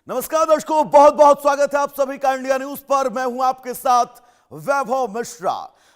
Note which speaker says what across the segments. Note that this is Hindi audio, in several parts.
Speaker 1: नमस्कार दर्शकों, बहुत बहुत स्वागत है आप सभी का इंडिया न्यूज पर। मैं हूं आपके साथ वैभव मिश्रा।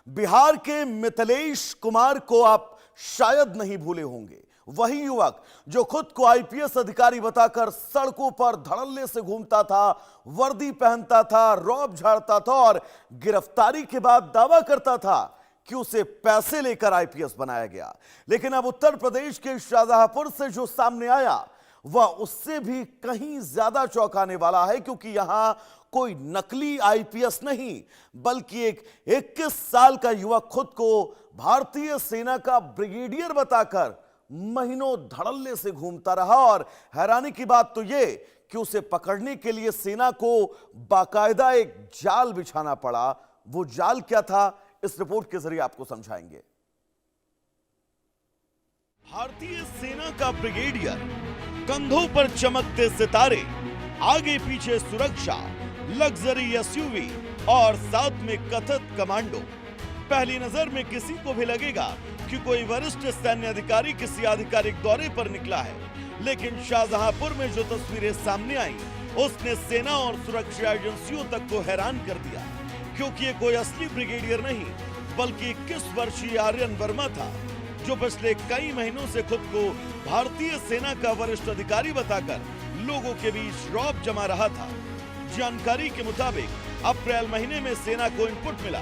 Speaker 1: बिहार के मिथिलेश कुमार को आप शायद नहीं भूले होंगे। वही युवक जो खुद को आईपीएस अधिकारी बताकर सड़कों पर धड़ल्ले से घूमता था, वर्दी पहनता था, रौब झाड़ता था और गिरफ्तारी के बाद दावा करता था कि उसे पैसे लेकर आईपीएस बनाया गया। लेकिन अब उत्तर प्रदेश के शाहजहांपुर से जो सामने आया वह उससे भी कहीं ज्यादा चौंकाने वाला है, क्योंकि यहां कोई नकली आईपीएस नहीं बल्कि एक 21 साल का युवक खुद को भारतीय सेना का ब्रिगेडियर बताकर महीनों धड़ल्ले से घूमता रहा। और हैरानी की बात तो यह कि उसे पकड़ने के लिए सेना को बाकायदा एक जाल बिछाना पड़ा। वो जाल क्या था, इस रिपोर्ट के जरिए आपको समझाएंगे। भारतीय सेना का ब्रिगेडियर, कंधों पर चमकते सितारे, आगे पीछे सुरक्षा, लग्जरी एसयूवी और साथ में कथित कमांडो। पहली नजर में किसी को भी लगेगा कि कोई वरिष्ठ सैन्य अधिकारी किसी आधिकारिक दौरे पर निकला है, लेकिन शाहजहांपुर में जो तस्वीरें सामने आई उसने सेना और सुरक्षा एजेंसियों तक को हैरान कर दिया, क्योंकि ये कोई असली ब्रिगेडियर नहीं बल्कि 21 वर्षीय आर्यन वर्मा था, जो पिछले कई महीनों से खुद को भारतीय सेना का वरिष्ठ अधिकारी बताकर लोगों के बीच रौब जमा रहा था। जानकारी के मुताबिक अप्रैल महीने में सेना को इनपुट मिला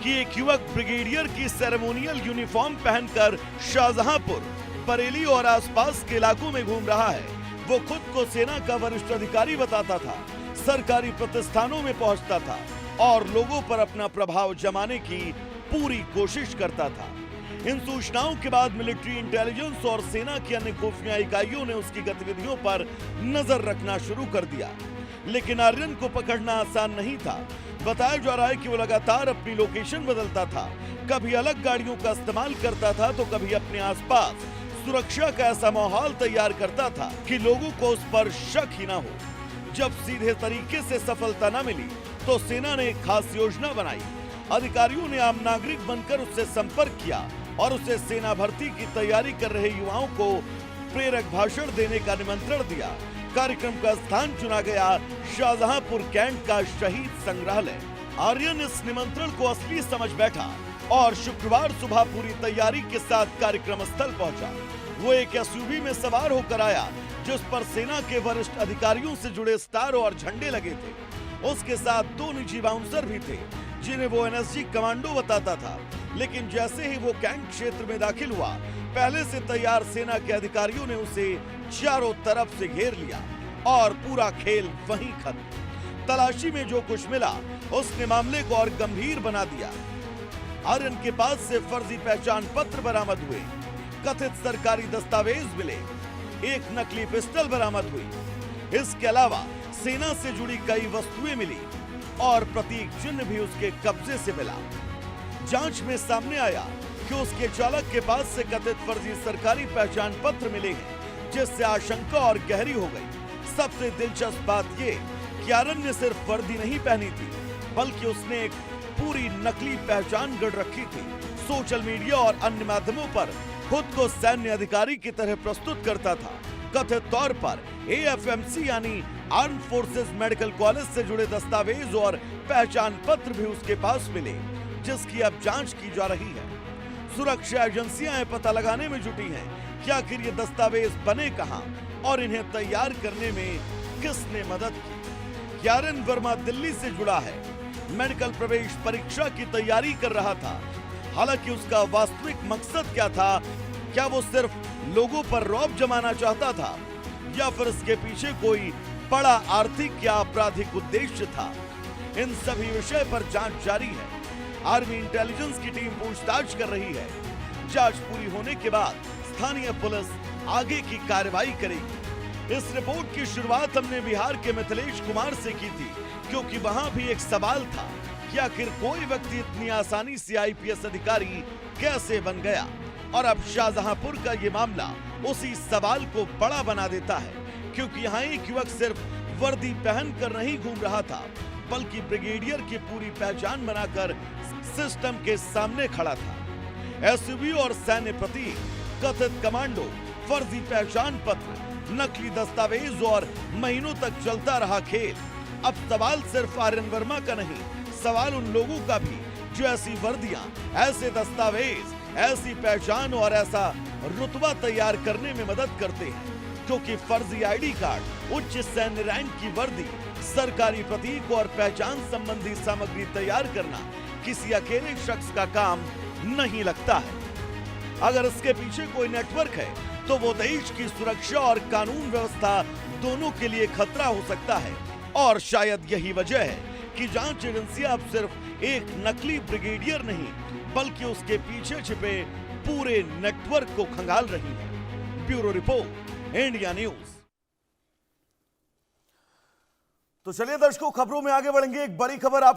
Speaker 1: कि एक युवक ब्रिगेडियर की सेरेमोनियल यूनिफॉर्म पहनकर शाहजहांपुर, बरेली और आसपास के इलाकों में घूम रहा है। वो खुद को सेना का वरिष्ठ अधिकारी बताता था, सरकारी प्रतिष्ठानों में पहुंचता था और लोगों पर अपना प्रभाव जमाने की पूरी कोशिश करता था। इन सूचनाओं के बाद मिलिट्री इंटेलिजेंस और सेना की अन्य खुफिया इकाइयों ने उसकी गतिविधियों पर नजर रखना शुरू कर दिया, लेकिन आर्यन को पकड़ना आसान नहीं था। बताया जा रहा है कि वो लगातार अपनी लोकेशन बदलता था, कभी अलग गाड़ियों का इस्तेमाल करता था तो कभी अपने आसपास सुरक्षा का ऐसा माहौल तैयार करता था कि लोगों को उस पर शक ही ना हो। जब सीधे तरीके से सफलता न मिली तो सेना ने एक खास योजना बनाई। अधिकारियों ने आम नागरिक बनकर उससे संपर्क किया और उसे सेना भर्ती की तैयारी कर रहे युवाओं को प्रेरक भाषण देने का निमंत्रण दिया। कार्यक्रम का स्थान चुना गया शाहजहांपुर कैंट का शहीद संग्रहालय। आर्यन इस निमंत्रण को असली समझ बैठा और शुक्रवार सुबह पूरी तैयारी के साथ कार्यक्रम स्थल पहुंचा। वो एक एसयूवी में सवार होकर आया जिस पर सेना के वरिष्ठ अधिकारियों से जुड़े स्टार और झंडे लगे थे। उसके साथ 2 निजी बाउंसर भी थे जिन्हें वो एनएसजी कमांडो बताता था। लेकिन जैसे ही वो कैंट क्षेत्र में दाखिल हुआ, पहले से तैयार सेना के अधिकारियों ने उसे चारों तरफ से घेर लिया और पूरा खेल वहीं खत्म। तलाशी में जो कुछ मिला उसने मामले को और गंभीर बना दिया। आर्यन के पास से फर्जी पहचान पत्र बरामद हुए, कथित सरकारी दस्तावेज मिले, एक नकली पिस्टल बरामद हुई। इसके अलावा सेना से जुड़ी कई वस्तुएं मिली और प्रतीक चिन्ह भी उसके कब्जे से मिला। जांच में सामने आया कि उसके चालक के पास से कथित फर्जी सरकारी पहचान पत्र मिले हैं, जिससे आशंका और गहरी हो गई। सबसे दिलचस्प बात यह कि आर्यन ने सिर्फ वर्दी नहीं पहनी थी बल्कि उसने एक पूरी नकली पहचान गढ़ रखी थी। सोशल मीडिया और अन्य माध्यमों पर खुद को सैन्य अधिकारी की तरह प्रस्तुत करता था। कथित तौर पर एएफएमसी यानी आर्म फोर्सेस मेडिकल कॉलेज से जुड़े दस्तावेज और पहचान पत्र भी उसके पास मिले, जिसकी अब जांच की जा रही है। सुरक्षा एजेंसियां पता लगाने में जुटी हैं कि आखिर ये दस्तावेज बने कहां और इन्हें तैयार करने में किसने मदद की। आर्यन वर्मा दिल्ली से जुड़ा है, मेडिकल प्रवेश परीक्षा की तैयारी कर रहा था। हालांकि उसका वास्तविक मकसद क्या था? क्या वो सिर्फ लोगों पर रौब जमाना चाहता था या फिर इसके पीछे कोई बड़ा आर्थिक या आपराधिक उद्देश्य था? इन सभी विषय पर जांच जारी है। आर्मी इंटेलिजेंस की टीम पूछताछ कर रही है। जांच पूरी होने के बाद स्थानीय पुलिस आगे की कार्रवाई करेगी। इस रिपोर्ट की शुरुआत हमने बिहार के मिथिलेश कुमार से की थी, क्योंकि वहां भी एक सवाल था कि आखिर कोई व्यक्ति इतनी आसानी से आईपीएस अधिकारी कैसे बन गया। और अब शाहजहांपुर का ये मामला उसी सवाल को बड़ा बना देता है, क्योंकि यहाँ एक युवक सिर्फ वर्दी पहनकर नहीं घूम रहा था बल्कि ब्रिगेडियर की पूरी पहचान बनाकर सिस्टम के सामने खड़ा था। एसयूवी और सैन्य प्रतीक, कथित कमांडो, फर्जी पहचान पत्र, नकली दस्तावेज और महीनों तक चलता रहा खेल। अब सवाल सिर्फ आर्यन वर्मा का नहीं, सवाल उन लोगों का भी जो ऐसी वर्दियां, ऐसे दस्तावेज, ऐसी पहचान और ऐसा रुतबा तैयार करने में मदद करते हैं, क्योंकि फर्जी आईडी कार्ड, उच्च सैन्य रैंक की वर्दी, सरकारी प्रतीक और पहचान संबंधी सामग्री तैयार करना किसी अकेले शख्स का काम नहीं लगता है। अगर इसके पीछे कोई नेटवर्क है तो वो देश की सुरक्षा और कानून व्यवस्था दोनों के लिए खतरा हो सकता है। और शायद यही वजह है कि जांच एजेंसियां अब सिर्फ एक नकली ब्रिगेडियर नहीं, बल्कि उसके पीछे छिपे पूरे नेटवर्क को खंगाल रही है। Bureau report, India news. तो चलिए दर्शकों, खबरों में आगे बढ़ेंगे। एक बड़ी खबर आप